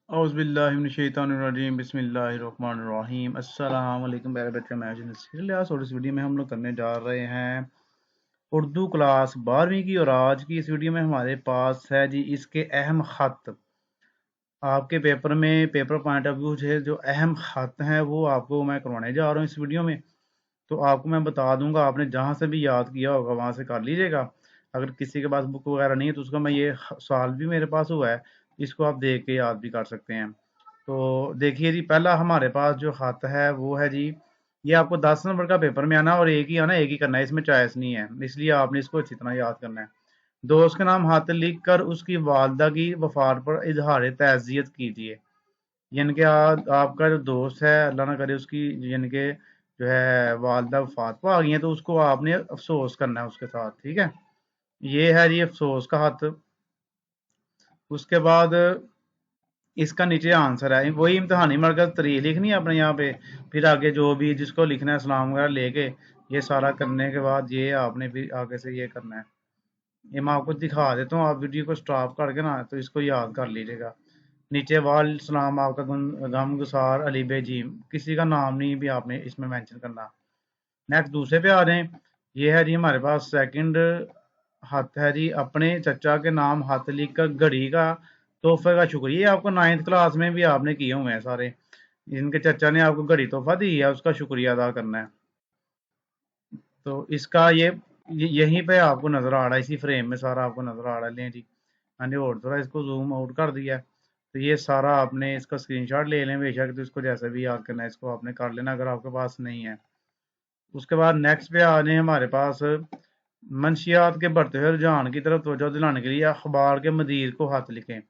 औज़ुबिल्लाहिमिनश्शैतानिर्रजीम बिस्मिल्लाहिर्रहमानिर्रहीम अस्सलाम वालेकुम प्यारे बच्चों। मैं इलियास और इस वीडियो में हम लोग करने जा रहे हैं उर्दू क्लास 12वीं की। और आज की इस वीडियो में हमारे पास है जी इसके अहम खत। आपके पेपर में पेपर पॉइंट ऑफ व्यू से जो अहम खत हैं वो आपको मैं करवाने जा रहा हूँ इस वीडियो में। तो आपको मैं बता दूंगा, आपने जहाँ से भी याद किया होगा वहाँ से कर लीजिएगा। अगर किसी के पास बुक वगैरह नहीं है तो उसका मैं ये सवाल भी मेरे पास हुआ है, इसको आप देख के याद भी कर सकते हैं। तो देखिए जी, पहला हमारे पास जो खत है वो है जी, ये आपको 10 नंबर का पेपर में आना और एक ही आना, एक ही करना है, इसमें चॉइस नहीं है, इसलिए आपने इसको अच्छी तरह याद करना है। दोस्त के नाम खत लिख कर उसकी वालदा की वफात पर इजहार तज़ियत कीजिए। यानी कि आपका जो दोस्त है, अल्लाह ना करे उसकी यानी कि जो है वालदा वफात पा गई है, तो उसको आपने अफसोस करना है उसके साथ, ठीक है। ये है जी अफसोस का खत। उसके बाद इसका नीचे आंसर है, वही इम्तिहानी मरकज तरीक लिखनी है अपने यहाँ पे। फिर आगे जो भी जिसको लिखना है सलाम वगैरह लेके, ये सारा करने के बाद ये आपने फिर आगे से ये करना है। ये मैं आपको दिखा देता हूँ, आप वीडियो को स्टॉप करके ना तो इसको याद कर लीजिएगा। नीचे वाल सलाम आपका गम गुसार अली बेजीम, किसी का नाम नहीं भी आपने इसमें मेंशन करना। नेक्स्ट दूसरे पे आ रहे हैं। ये है जी हमारे पास सेकंड हाथ है जी, अपने चचा के नाम हाथ लिख कर घड़ी का तोहफे का शुक्रिया। ये आपको 9th क्लास में भी आपने किए हुए हैं सारे। जिनके चचा ने आपको घड़ी तोहफा दी है उसका शुक्रिया अदा करना है। तो इसका ये यहीं पे आपको नजर आ रहा है, इसी फ्रेम में सारा आपको नजर आ रहा है। लें जी, मैंने और थोड़ा इसको जूम आउट कर दिया है। तो ये सारा आपने इसका स्क्रीनशॉट ले लें बेशक, तो इसको जैसे भी याद करना है इसको आपने कर लेना अगर आपके पास नहीं है। उसके बाद नेक्स्ट पे आ जाए हमारे पास, मंशियात के बढ़ते हुए रुझान की तरफ तवज्जो दिलाने के लिए अखबार के मदीर को हाथ लिखें।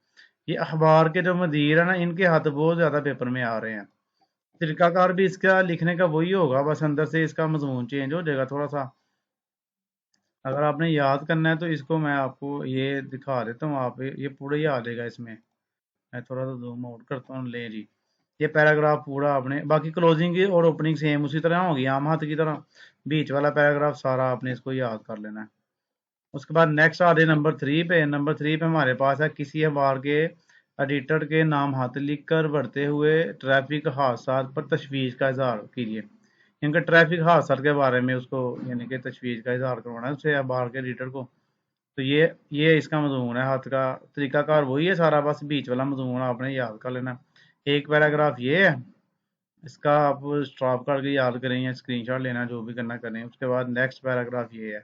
ये अखबार के जो मदीर है ना, इनके हाथ बहुत ज्यादा पेपर में आ रहे हैं। तरीकाकार भी इसका लिखने का वही होगा, बस अंदर से इसका मजमून चेंज हो जाएगा थोड़ा सा। अगर आपने याद करना है तो इसको मैं आपको ये दिखा देता हूँ, आप ये पूरा ही आ जाएगा इसमें। मैं थोड़ा सा जूम आउट करता हूँ। ले जी, ये पैराग्राफ पूरा आपने, बाकी क्लोजिंग की और ओपनिंग सेम उसी तरह होगी आम हाथ की तरह। बीच वाला पैराग्राफ सारा आपने इसको याद कर लेना है। उसके बाद नेक्स्ट आ रहे नंबर 3 पे। नंबर 3 पे हमारे पास है, किसी अखबार के एडिटर के नाम हाथ लिख कर बढ़ते हुए ट्रैफिक हादसा पर तशवीश का इजहार कीजिए। इनका ट्रैफिक हादसा के बारे में उसको यानी कि तशवीश का इजहार करवाना है उसे अखबार के एडिटर को। तो ये इसका मजमून है, हाथ का तरीकाकार वही है सारा, बस बीच वाला मजमून आपने याद कर लेना। एक पैराग्राफ ये है, इसका आप स्टॉप करके याद करें या स्क्रीनशॉट लेना, जो भी करना करें। उसके बाद नेक्स्ट पैराग्राफ ये है।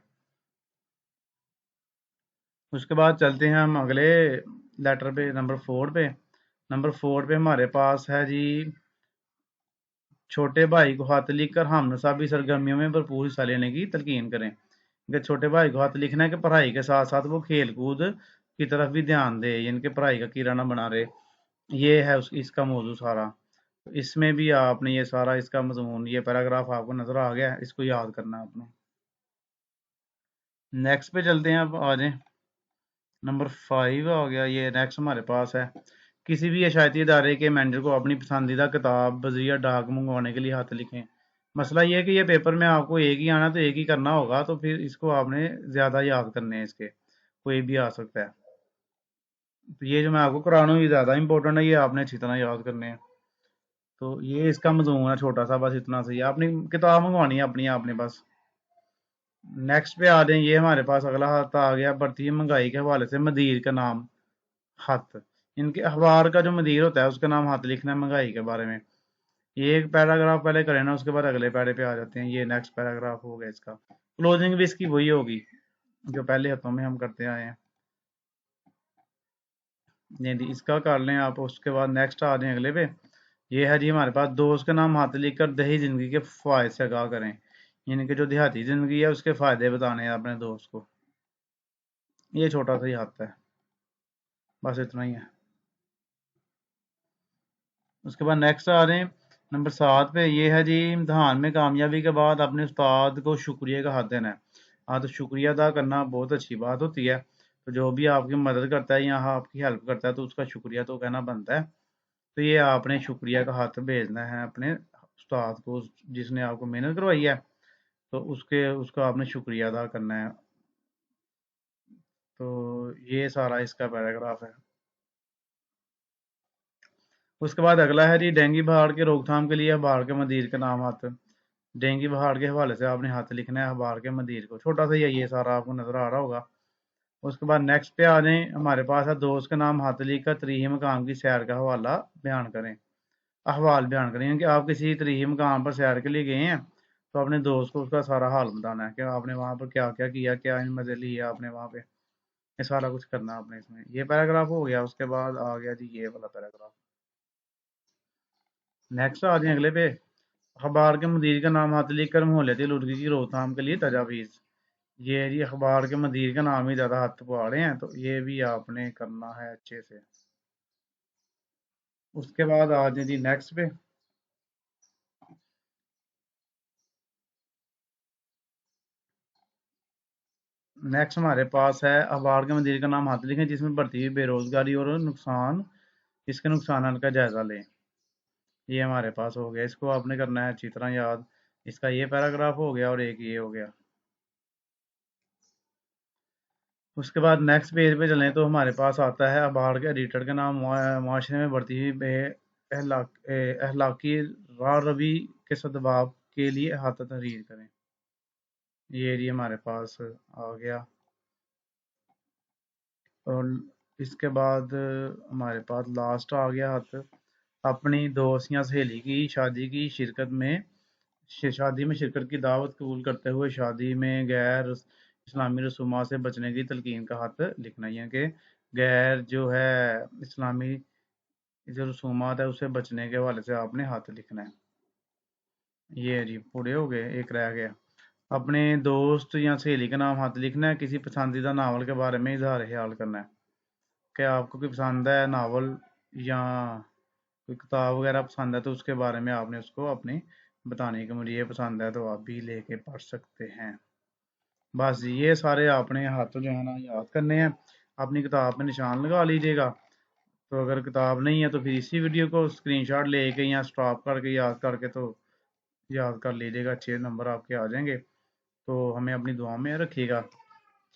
उसके बाद चलते हैं हम अगले लेटर पे, नंबर 4 पे। नंबर 4 पे हमारे पास है जी, छोटे भाई को हाथ लिखकर हम नसाबी सरगर्मियों में भरपूर हिस्सा लेने की तलकीन करें। कि छोटे भाई को हाथ लिखना है कि पढ़ाई के साथ साथ वो खेल कूद की तरफ भी ध्यान दे, यानी कि पढ़ाई का कीड़ा ना बना रहे। ये है इसका मौजू सारा। तो इसमें भी आपने ये सारा इसका मजमून, ये पैराग्राफ आपको नजर आ गया, इसको याद करना है आपने। नेक्स्ट पे चलते हैं, अब आ जाए। नंबर 5 आ गया। ये नेक्स्ट हमारे पास है, किसी भी इशायती इदारे के मैनेजर को अपनी पसंदीदा किताब बजरिया डाक मंगवाने के लिए हाथ लिखें। मसला ये है कि ये पेपर में आपको एक ही आना तो एक ही करना होगा, तो फिर इसको आपने ज्यादा याद करने हैं इसके, कोई भी आ सकता है। तो ये जो मैं आपको करा रहा हूँ ये ज्यादा इंपॉर्टेंट है, ये आपने अच्छी तरह याद करने हैं। तो ये इसका मजमून है छोटा सा, बस इतना सही है। आपने किताब मंगवानी है अपनी आपने बस। नेक्स्ट पे आ जाए। ये हमारे पास अगला हाथ आ गया, बढ़ती हुई महंगाई के हवाले से मदीर का नाम खत। इनके अखबार का जो मदीर होता है उसका नाम हाथ लिखना है महंगाई के बारे में। ये एक पैराग्राफ पहले करें ना, उसके बाद अगले पैरे पे आ जाते हैं। ये नेक्स्ट पैराग्राफ हो गया इसका। क्लोजिंग भी इसकी वही होगी जो पहले हफ्तों में हम करते आए हैं। नहीं जी, इसका कर लें आप। उसके बाद नेक्स्ट आ जाए अगले पे। ये है जी हमारे पास, दोस्त का नाम हाथ लिखकर दही जिंदगी के फायदे से आगाह करें। यानी कि जो देहाती जिंदगी है उसके फायदे बताने हैं अपने दोस्त को। ये छोटा सा ही हाथ है, बस इतना ही है। उसके बाद नेक्स्ट आ रहे हैं नंबर 7 पे। ये है जी, इम्तहान में कामयाबी के बाद अपने उस्ताद को शुक्रिया का हाथ देना है। हाँ, तो शुक्रिया अदा करना बहुत अच्छी बात होती है। तो जो भी आपकी मदद करता है या आपकी हेल्प करता है तो उसका शुक्रिया तो कहना बनता है। तो ये आपने शुक्रिया का हाथ भेजना है अपने उस्ताद को, जिसने आपको मेहनत करवाई है, तो उसका आपने शुक्रिया अदा करना है। तो ये सारा इसका पैराग्राफ है। उसके बाद अगला है जी डेंगू बुखार की रोकथाम के लिए अखबार के मदीर का नाम हाथ। डेंगू बुखार के हवाले से आपने हाथ लिखना है अखबार के मदीर को, छोटा सा ही है ये सारा, आपको नजर आ रहा होगा। उसके बाद नेक्स्ट पे आ जाए, हमारे पास है दोस्त का नाम हाथ लिखकर तरीही मकाम की सैर का हवाला बयान करें, अहवाल बयान करें कि आप किसी तरीही मकाम पर सैर के लिए गए हैं, तो अपने दोस्त को उसका सारा हाल बताना है कि आपने वहाँ पर क्या क्या किया, क्या मजे लिए आपने वहाँ पे, ये सारा कुछ करना है आपने इसमें। ये पैराग्राफ हो गया। उसके बाद आ गया जी ये वाला पैराग्राफ। नेक्स्ट आ जाए अगले पे, अखबार के मुदीर का नाम हाथ लिख कर माहौलियाती आलूदगी की रोकथाम के लिए तजावीज़। ये जी अखबार के मुदीर का नाम ही ज़्यादा हाथ पकड़े हैं, तो ये भी आपने करना है अच्छे से। उसके बाद आ जाए जी नेक्स्ट पे, नेक्स्ट हमारे पास है अखबार के मुदीर का नाम हाथ लिखें जिसमें बढ़ती हुई बेरोजगारी और नुकसान, इसके नुकसान का जायजा लें। ये हमारे पास हो गया, इसको आपने करना है अच्छी तरह याद। इसका ये पैराग्राफ हो गया और एक ये हो गया। उसके बाद नेक्स्ट पेज पे चलें तो हमारे पास आता है अखबार के एडिटर का नाम माशरे में बढ़ती हुई अहलाकी राह रवी के सद्भाव के लिए अहाता तहरीर करें। ये हमारे पास आ गया। और इसके बाद हमारे पास लास्ट आ गया हाथ, अपनी दोस्त या सहेली की शादी की शिरकत में शादी में शिरकत की दावत कबूल करते हुए शादी में गैर इस्लामी रसूमात से बचने की तलकीन का हाथ लिखना, यानी कि गैर जो है इस्लामी जो रसूमात है उससे बचने के हवाले से आपने हाथ लिखना है। ये जी पूरे हो गए, एक रह गया। अपने दोस्त या सहेली का नाम हाथ लिखना है, किसी पसंदीदा नावल के बारे में इजहार ख्याल करना है कि आपको कोई पसंद है नावल या कोई किताब वगैरह पसंद है, तो उसके बारे में आपने उसको अपने बताने की, मुझे ये पसंद है, तो आप भी लेके पढ़ सकते हैं। बस ये सारे आपने हाथ जो है ना याद करने हैं, अपनी किताब में निशान लगा लीजिएगा। तो अगर किताब नहीं है तो फिर इसी वीडियो को स्क्रीनशॉट लेके या स्टॉप करके याद करके तो याद कर लीजिएगा, अच्छे नंबर आपके आ जाएंगे। तो हमें अपनी दुआ में रखिएगा,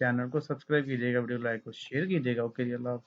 चैनल को सब्सक्राइब कीजिएगा, वीडियो लाइक को शेयर कीजिएगा। ओके जी, अल्लाह।